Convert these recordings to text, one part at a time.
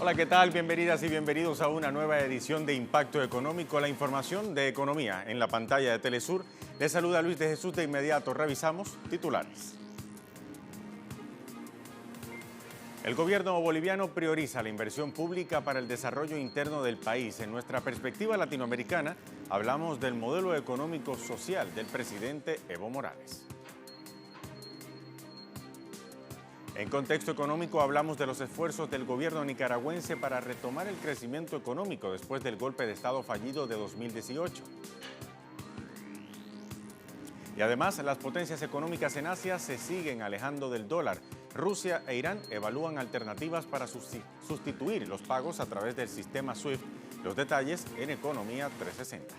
Hola, ¿qué tal? Bienvenidas y bienvenidos a una nueva edición de Impacto Económico, la información de economía en la pantalla de Telesur. Les saluda Luis de Jesús. De inmediato revisamos titulares. El gobierno boliviano prioriza la inversión pública para el desarrollo interno del país. En nuestra perspectiva latinoamericana, hablamos del modelo económico social del presidente Evo Morales. En contexto económico, hablamos de los esfuerzos del gobierno nicaragüense para retomar el crecimiento económico después del golpe de Estado fallido de 2018. Y además, las potencias económicas en Asia se siguen alejando del dólar. Rusia e Irán evalúan alternativas para sustituir los pagos a través del sistema SWIFT. Los detalles en Economía 360.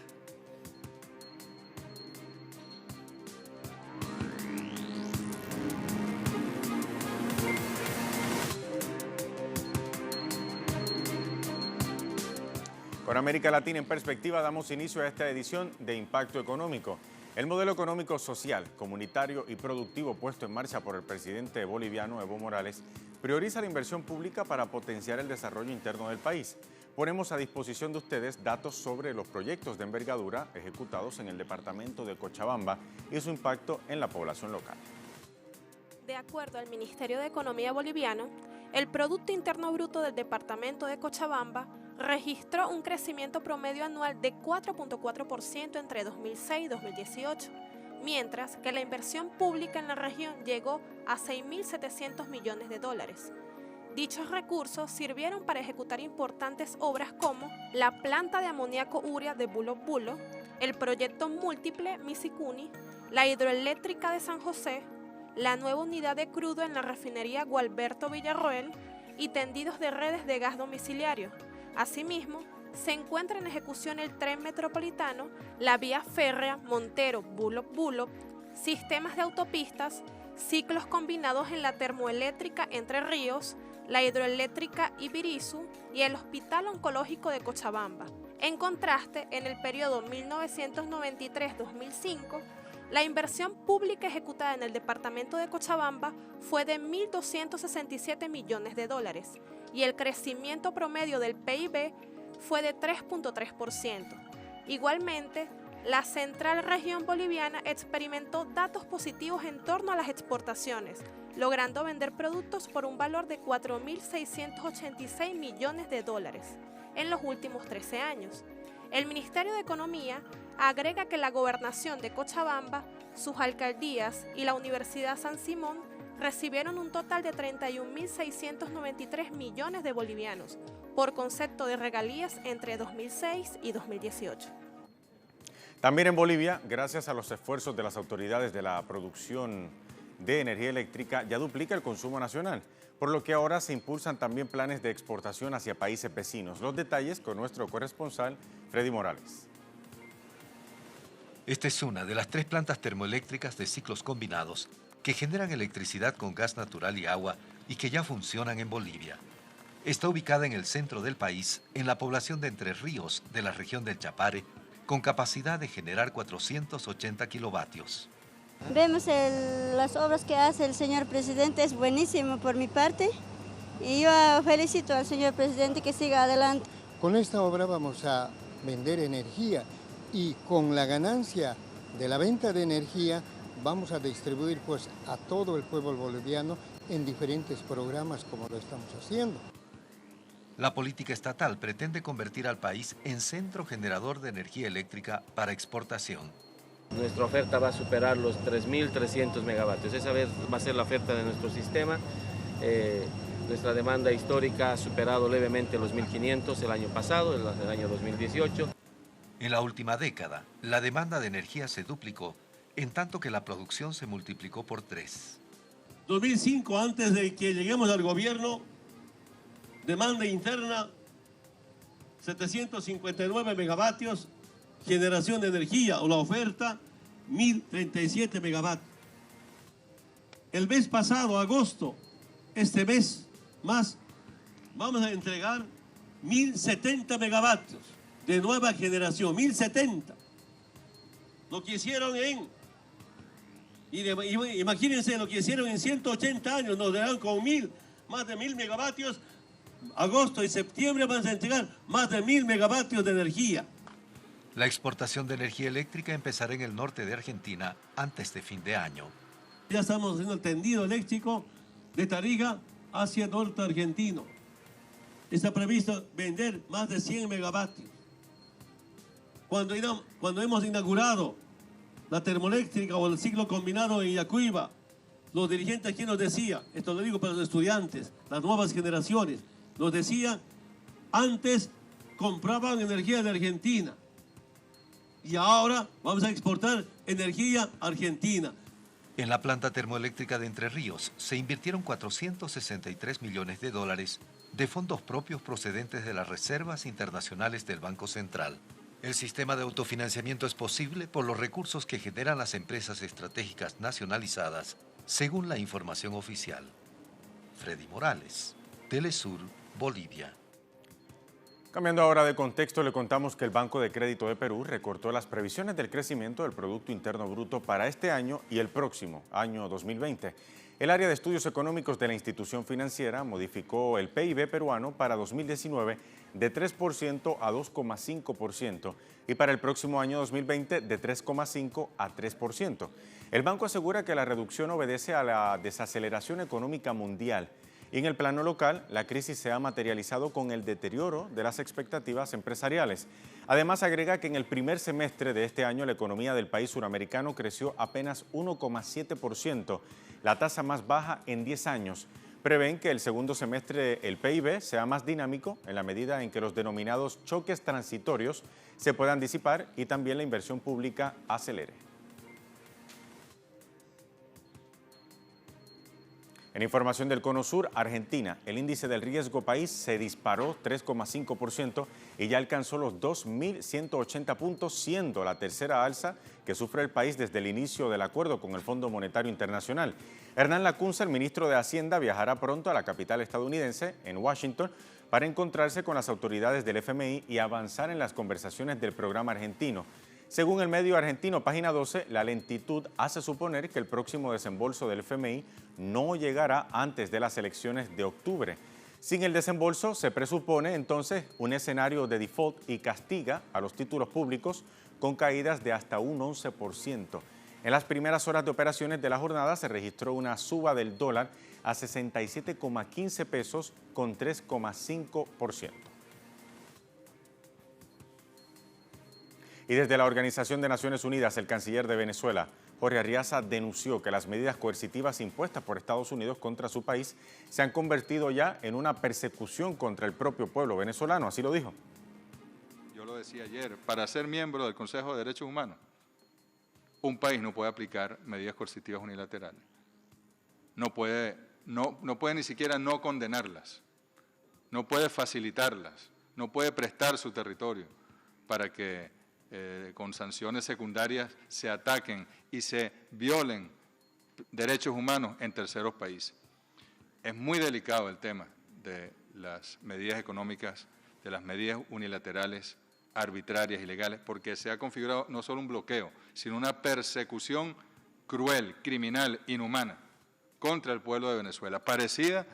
Con América Latina en perspectiva, damos inicio a esta edición de Impacto Económico. El modelo económico social, comunitario y productivo puesto en marcha por el presidente boliviano Evo Morales prioriza la inversión pública para potenciar el desarrollo interno del país. Ponemos a disposición de ustedes datos sobre los proyectos de envergadura ejecutados en el departamento de Cochabamba y su impacto en la población local. De acuerdo al Ministerio de Economía boliviano, el Producto Interno Bruto del departamento de Cochabamba registró un crecimiento promedio anual de 4.4% entre 2006 y 2018, mientras que la inversión pública en la región llegó a 6.700 millones de dólares. Dichos recursos sirvieron para ejecutar importantes obras como la planta de amoníaco urea de Bulo Bulo, el proyecto múltiple Misicuni, la hidroeléctrica de San José, la nueva unidad de crudo en la refinería Gualberto Villarroel y tendidos de redes de gas domiciliario. Asimismo, se encuentra en ejecución el tren metropolitano, la vía férrea Montero-Bulo-Bulo, sistemas de autopistas, ciclos combinados en la termoeléctrica Entre Ríos, la hidroeléctrica Ibirizu y el Hospital Oncológico de Cochabamba. En contraste, en el periodo 1993-2005, la inversión pública ejecutada en el departamento de Cochabamba fue de 1.267 millones de dólares y el crecimiento promedio del PIB fue de 3.3%. Igualmente, la central región boliviana experimentó datos positivos en torno a las exportaciones, logrando vender productos por un valor de 4.686 millones de dólares en los últimos 13 años. El Ministerio de Economía agrega que la Gobernación de Cochabamba, sus alcaldías y la Universidad San Simón recibieron un total de 31.693 millones de bolivianos por concepto de regalías entre 2006 y 2018. También en Bolivia, gracias a los esfuerzos de las autoridades de la producción de energía eléctrica, ya duplica el consumo nacional, por lo que ahora se impulsan también planes de exportación hacia países vecinos. Los detalles con nuestro corresponsal, Freddy Morales. Esta es una de las 3 plantas termoeléctricas de ciclos combinados que generan electricidad con gas natural y agua y que ya funcionan en Bolivia. Está ubicada en el centro del país, en la población de Entre Ríos, de la región del Chapare, con capacidad de generar 480 kilovatios. Vemos las obras que hace el señor presidente, es buenísimo por mi parte y yo felicito al señor presidente que siga adelante. Con esta obra vamos a vender energía y con la ganancia de la venta de energía vamos a distribuir pues a todo el pueblo boliviano en diferentes programas como lo estamos haciendo. La política estatal pretende convertir al país en centro generador de energía eléctrica para exportación. Nuestra oferta va a superar los 3.300 megavatios. Esa va a ser la oferta de nuestro sistema. Nuestra demanda histórica ha superado levemente los 1.500 el año pasado, el año 2018. En la última década, la demanda de energía se duplicó, en tanto que la producción se multiplicó por 3. 2005, antes de que lleguemos al gobierno, demanda interna 759 megavatios, generación de energía o la oferta 1.037 megavatios. El mes pasado, agosto, este mes más, vamos a entregar 1.070 megavatios de nueva generación, 1.070. Lo que hicieron imagínense lo que hicieron en 180 años, nos darán con más de 1.000 megavatios agosto y septiembre vamos a entregar más de 1000 megavatios de energía. La exportación de energía eléctrica empezará en el norte de Argentina antes de fin de año. Ya estamos haciendo el tendido eléctrico de Tarija hacia el norte argentino. Está previsto vender más de 100 megavatios. Cuando hemos inaugurado la termoeléctrica o el ciclo combinado en Yacuiba, los dirigentes aquí nos decían, esto lo digo para los estudiantes, las nuevas generaciones, nos decían, antes compraban energía de Argentina y ahora vamos a exportar energía argentina. En la planta termoeléctrica de Entre Ríos se invirtieron 463 millones de dólares de fondos propios procedentes de las reservas internacionales del Banco Central. El sistema de autofinanciamiento es posible por los recursos que generan las empresas estratégicas nacionalizadas, según la información oficial. Freddy Morales, Telesur, Bolivia. Cambiando ahora de contexto, le contamos que el Banco de Crédito de Perú recortó las previsiones del crecimiento del Producto Interno Bruto para este año y el próximo, año 2020. El área de estudios económicos de la institución financiera modificó el PIB peruano para 2019 de 3% a 2,5% y para el próximo año 2020 de 3,5% a 3%. El banco asegura que la reducción obedece a la desaceleración económica mundial y en el plano local la crisis se ha materializado con el deterioro de las expectativas empresariales. Además agrega que en el primer semestre de este año la economía del país suramericano creció apenas 1,7%, la tasa más baja en 10 años. Prevén que el segundo semestre el PIB sea más dinámico en la medida en que los denominados choques transitorios se puedan disipar y también la inversión pública acelere. En información del Cono Sur, Argentina, el índice del riesgo país se disparó 3,5% y ya alcanzó los 2.180 puntos, siendo la tercera alza que sufre el país desde el inicio del acuerdo con el Fondo Monetario Internacional. Hernán Lacunza, el ministro de Hacienda, viajará pronto a la capital estadounidense, en Washington, para encontrarse con las autoridades del FMI y avanzar en las conversaciones del programa argentino. Según el medio argentino Página 12, la lentitud hace suponer que el próximo desembolso del FMI no llegará antes de las elecciones de octubre. Sin el desembolso, se presupone entonces un escenario de default y castiga a los títulos públicos con caídas de hasta un 11%. En las primeras horas de operaciones de la jornada se registró una suba del dólar a 67,15 pesos con 3,5%. Y desde la Organización de Naciones Unidas, el canciller de Venezuela, Jorge Arriaza, denunció que las medidas coercitivas impuestas por Estados Unidos contra su país se han convertido ya en una persecución contra el propio pueblo venezolano, así lo dijo. Yo lo decía ayer, para ser miembro del Consejo de Derechos Humanos, un país no puede aplicar medidas coercitivas unilaterales. No puede ni siquiera no condenarlas, no puede facilitarlas, no puede prestar su territorio para que con sanciones secundarias se ataquen y se violen derechos humanos en terceros países. Es muy delicado el tema de las medidas económicas, de las medidas unilaterales, arbitrarias, ilegales, porque se ha configurado no solo un bloqueo, sino una persecución cruel, criminal, inhumana contra el pueblo de Venezuela, parecida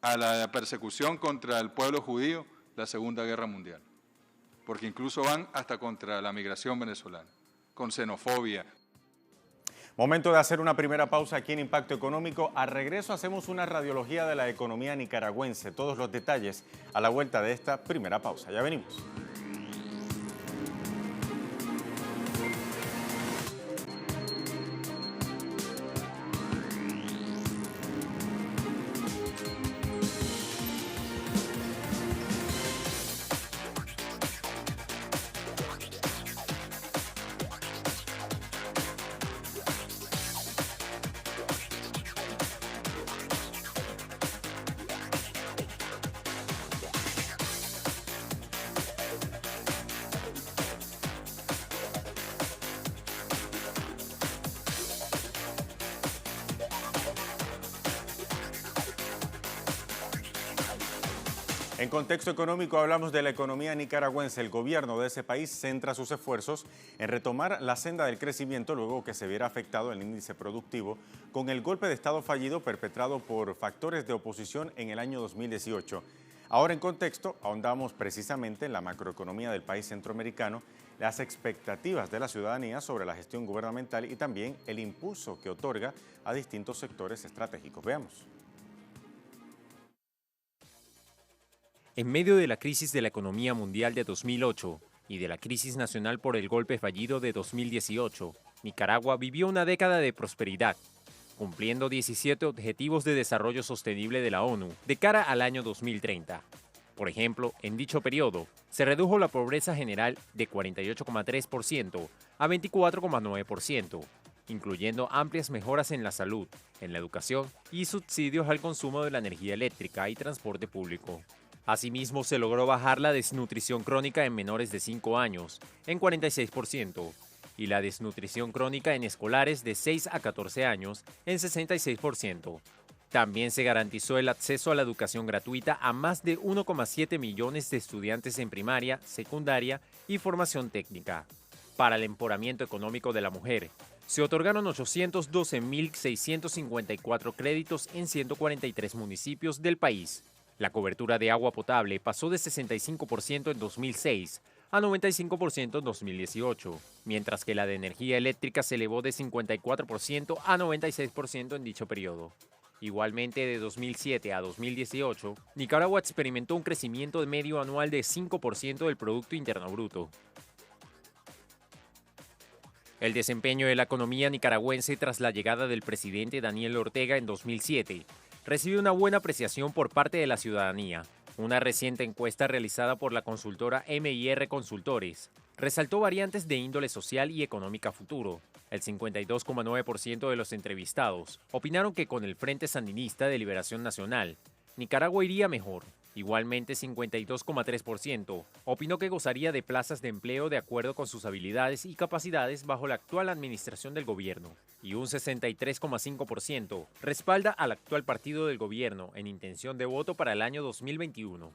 a la persecución contra el pueblo judío la Segunda Guerra Mundial, porque incluso van hasta contra la migración venezolana, con xenofobia. Momento de hacer una primera pausa aquí en Impacto Económico. Al regreso hacemos una radiología de la economía nicaragüense. Todos los detalles a la vuelta de esta primera pausa. Ya venimos. En contexto económico hablamos de la economía nicaragüense. El gobierno de ese país centra sus esfuerzos en retomar la senda del crecimiento luego que se viera afectado el índice productivo con el golpe de Estado fallido perpetrado por factores de oposición en el año 2018. Ahora en contexto, ahondamos precisamente en la macroeconomía del país centroamericano, las expectativas de la ciudadanía sobre la gestión gubernamental y también el impulso que otorga a distintos sectores estratégicos. Veamos. En medio de la crisis de la economía mundial de 2008 y de la crisis nacional por el golpe fallido de 2018, Nicaragua vivió una década de prosperidad, cumpliendo 17 Objetivos de Desarrollo Sostenible de la ONU de cara al año 2030. Por ejemplo, en dicho periodo, se redujo la pobreza general de 48,3% a 24,9%, incluyendo amplias mejoras en la salud, en la educación y subsidios al consumo de la energía eléctrica y transporte público. Asimismo, se logró bajar la desnutrición crónica en menores de 5 años en 46% y la desnutrición crónica en escolares de 6 a 14 años en 66%. También se garantizó el acceso a la educación gratuita a más de 1,7 millones de estudiantes en primaria, secundaria y formación técnica. Para el empoderamiento económico de la mujer, se otorgaron 812.654 créditos en 143 municipios del país. La cobertura de agua potable pasó de 65% en 2006 a 95% en 2018, mientras que la de energía eléctrica se elevó de 54% a 96% en dicho periodo. Igualmente, de 2007 a 2018, Nicaragua experimentó un crecimiento de medio anual de 5% del Producto Interno Bruto. El desempeño de la economía nicaragüense tras la llegada del presidente Daniel Ortega en 2007 recibe una buena apreciación por parte de la ciudadanía. Una reciente encuesta realizada por la consultora MIR Consultores resaltó variantes de índole social y económica futuro. El 52,9% de los entrevistados opinaron que con el Frente Sandinista de Liberación Nacional, Nicaragua iría mejor. Igualmente, 52,3% opinó que gozaría de plazas de empleo de acuerdo con sus habilidades y capacidades bajo la actual administración del gobierno. Y un 63,5% respalda al actual partido del gobierno en intención de voto para el año 2021.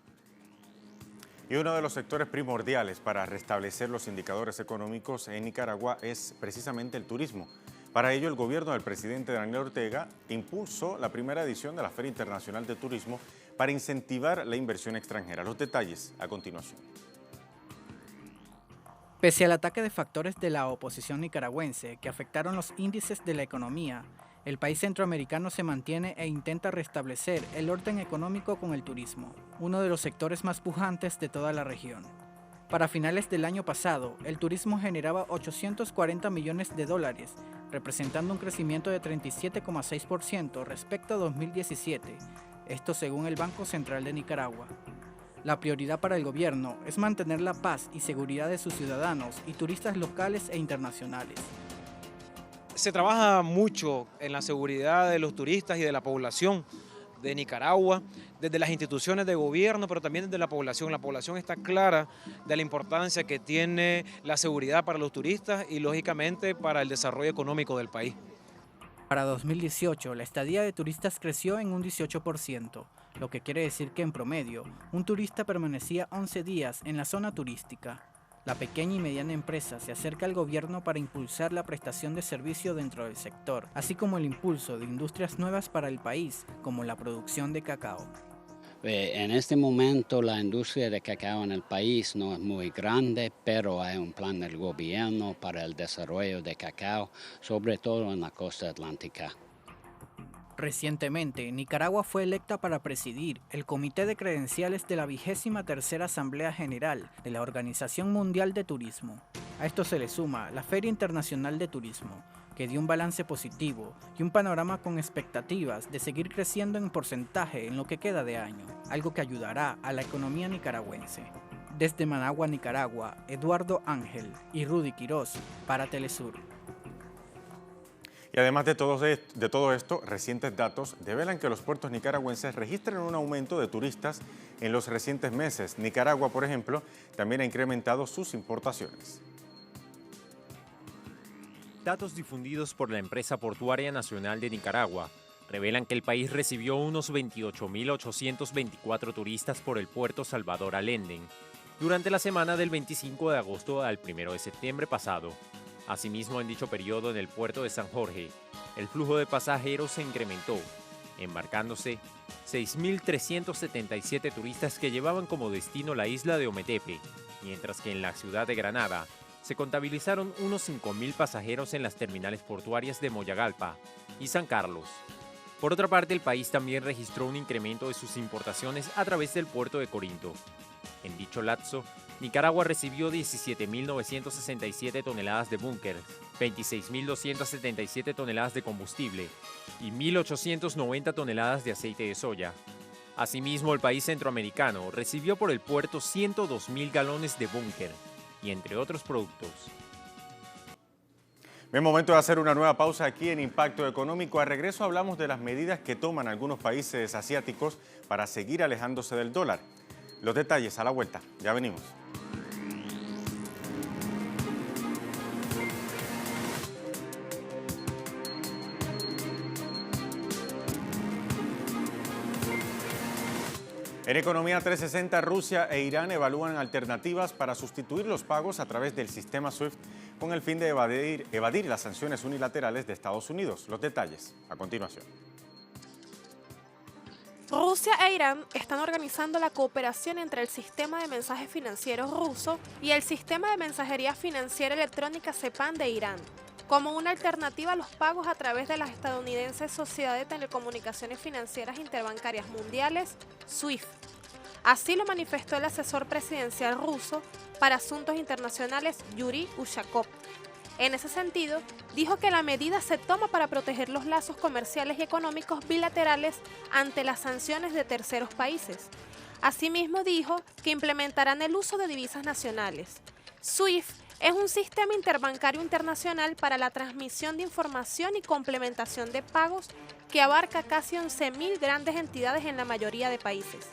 Y uno de los sectores primordiales para restablecer los indicadores económicos en Nicaragua es precisamente el turismo. Para ello, el gobierno del presidente Daniel Ortega impulsó la primera edición de la Feria Internacional de Turismo para incentivar la inversión extranjera. Los detalles a continuación. Pese al ataque de factores de la oposición nicaragüense que afectaron los índices de la economía, el país centroamericano se mantiene e intenta restablecer el orden económico con el turismo, uno de los sectores más pujantes de toda la región. Para finales del año pasado, el turismo generaba 840 millones de dólares, representando un crecimiento de 37,6% respecto a 2017, esto según el Banco Central de Nicaragua. La prioridad para el gobierno es mantener la paz y seguridad de sus ciudadanos y turistas locales e internacionales. Se trabaja mucho en la seguridad de los turistas y de la población de Nicaragua, desde las instituciones de gobierno, pero también desde la población. La población está clara de la importancia que tiene la seguridad para los turistas y, lógicamente, para el desarrollo económico del país. Para 2018, la estadía de turistas creció en un 18%, lo que quiere decir que en promedio, un turista permanecía 11 días en la zona turística. La pequeña y mediana empresa se acerca al gobierno para impulsar la prestación de servicio dentro del sector, así como el impulso de industrias nuevas para el país, como la producción de cacao. En este momento la industria de cacao en el país no es muy grande, pero hay un plan del gobierno para el desarrollo de cacao, sobre todo en la costa atlántica. Recientemente, Nicaragua fue electa para presidir el Comité de Credenciales de la 23ª Asamblea General de la Organización Mundial de Turismo. A esto se le suma la Feria Internacional de Turismo, que dio un balance positivo y un panorama con expectativas de seguir creciendo en porcentaje en lo que queda de año, algo que ayudará a la economía nicaragüense. Desde Managua, Nicaragua, Eduardo Ángel y Rudy Quiroz para Telesur. Y además de todo esto, recientes datos develan que los puertos nicaragüenses registran un aumento de turistas en los recientes meses. Nicaragua, por ejemplo, también ha incrementado sus importaciones. Datos difundidos por la empresa portuaria nacional de Nicaragua revelan que el país recibió unos 28.824 turistas por el puerto Salvador Allende durante la semana del 25 de agosto al 1 de septiembre pasado. Asimismo, en dicho periodo en el puerto de San Jorge, el flujo de pasajeros se incrementó embarcándose 6.377 turistas que llevaban como destino la isla de Ometepe, mientras que en la ciudad de Granada se contabilizaron unos 5.000 pasajeros en las terminales portuarias de Moyagalpa y San Carlos. Por otra parte, el país también registró un incremento de sus importaciones a través del puerto de Corinto. En dicho lapso, Nicaragua recibió 17.967 toneladas de búnker, 26.277 toneladas de combustible y 1.890 toneladas de aceite de soya. Asimismo, el país centroamericano recibió por el puerto 102.000 galones de búnker y entre otros productos. Es momento de hacer una nueva pausa aquí en Impacto Económico. Al regreso hablamos de las medidas que toman algunos países asiáticos para seguir alejándose del dólar. Los detalles a la vuelta. Ya venimos. En Economía 360, Rusia e Irán evalúan alternativas para sustituir los pagos a través del sistema SWIFT con el fin de evadir las sanciones unilaterales de Estados Unidos. Los detalles a continuación. Rusia e Irán están organizando la cooperación entre el sistema de mensajes financieros ruso y el sistema de mensajería financiera electrónica SEPAN de Irán, como una alternativa a los pagos a través de la estadounidense Sociedad de Telecomunicaciones Financieras Interbancarias Mundiales, SWIFT. Así lo manifestó el asesor presidencial ruso para asuntos internacionales Yuri Ushakov. En ese sentido, dijo que la medida se toma para proteger los lazos comerciales y económicos bilaterales ante las sanciones de terceros países. Asimismo, dijo que implementarán el uso de divisas nacionales. SWIFT es un sistema interbancario internacional para la transmisión de información y complementación de pagos que abarca casi 11.000 grandes entidades en la mayoría de países.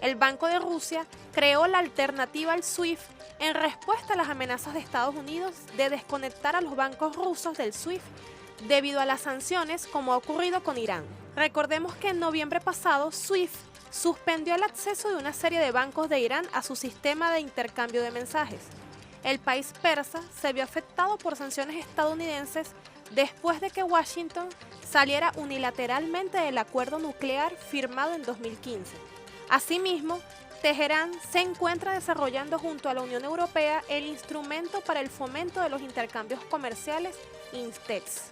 El Banco de Rusia creó la alternativa al SWIFT en respuesta a las amenazas de Estados Unidos de desconectar a los bancos rusos del SWIFT debido a las sanciones, como ha ocurrido con Irán. Recordemos que en noviembre pasado, SWIFT suspendió el acceso de una serie de bancos de Irán a su sistema de intercambio de mensajes. El país persa se vio afectado por sanciones estadounidenses después de que Washington saliera unilateralmente del acuerdo nuclear firmado en 2015. Asimismo, Teherán se encuentra desarrollando junto a la Unión Europea el instrumento para el fomento de los intercambios comerciales INSTEX.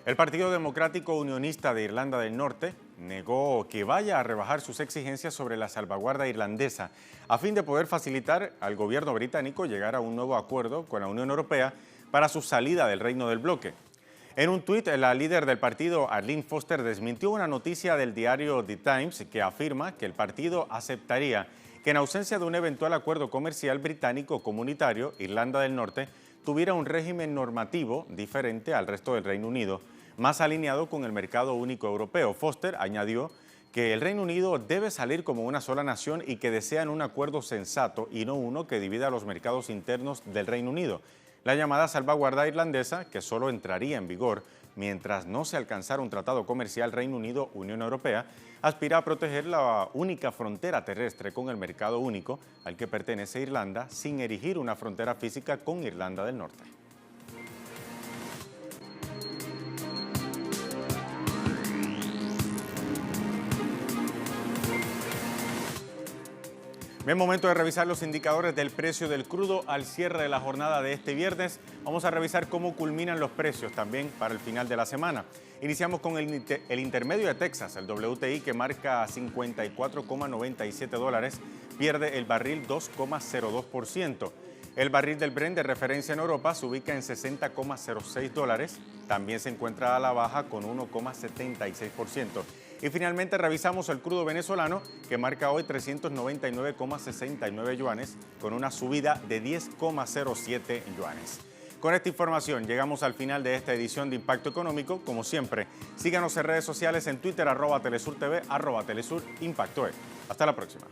El Partido Democrático Unionista de Irlanda del Norte negó que vaya a rebajar sus exigencias sobre la salvaguarda irlandesa a fin de poder facilitar al gobierno británico llegar a un nuevo acuerdo con la Unión Europea para su salida del Reino del Bloque. En un tuit, la líder del partido, Arlene Foster, desmintió una noticia del diario The Times que afirma que el partido aceptaría que en ausencia de un eventual acuerdo comercial británico comunitario, Irlanda del Norte tuviera un régimen normativo diferente al resto del Reino Unido, más alineado con el mercado único europeo. Foster añadió que el Reino Unido debe salir como una sola nación y que desean un acuerdo sensato y no uno que divida los mercados internos del Reino Unido. La llamada salvaguarda irlandesa, que solo entraría en vigor mientras no se alcanzara un tratado comercial Reino Unido-Unión Europea, aspira a proteger la única frontera terrestre con el mercado único al que pertenece Irlanda sin erigir una frontera física con Irlanda del Norte. Bien, momento de revisar los indicadores del precio del crudo al cierre de la jornada de este viernes. Vamos a revisar cómo culminan los precios también para el final de la semana. Iniciamos con el intermedio de Texas, el WTI, que marca $54,97, pierde el barril 2,02%. El barril del Brent de referencia en Europa se ubica en $60,06, también se encuentra a la baja con 1,76%. Y finalmente revisamos el crudo venezolano, que marca hoy 399,69 yuanes, con una subida de 10,07 yuanes. Con esta información llegamos al final de esta edición de Impacto Económico. Como siempre, síganos en redes sociales en Twitter, @TelesurTV, @TelesurImpactoE. Hasta la próxima.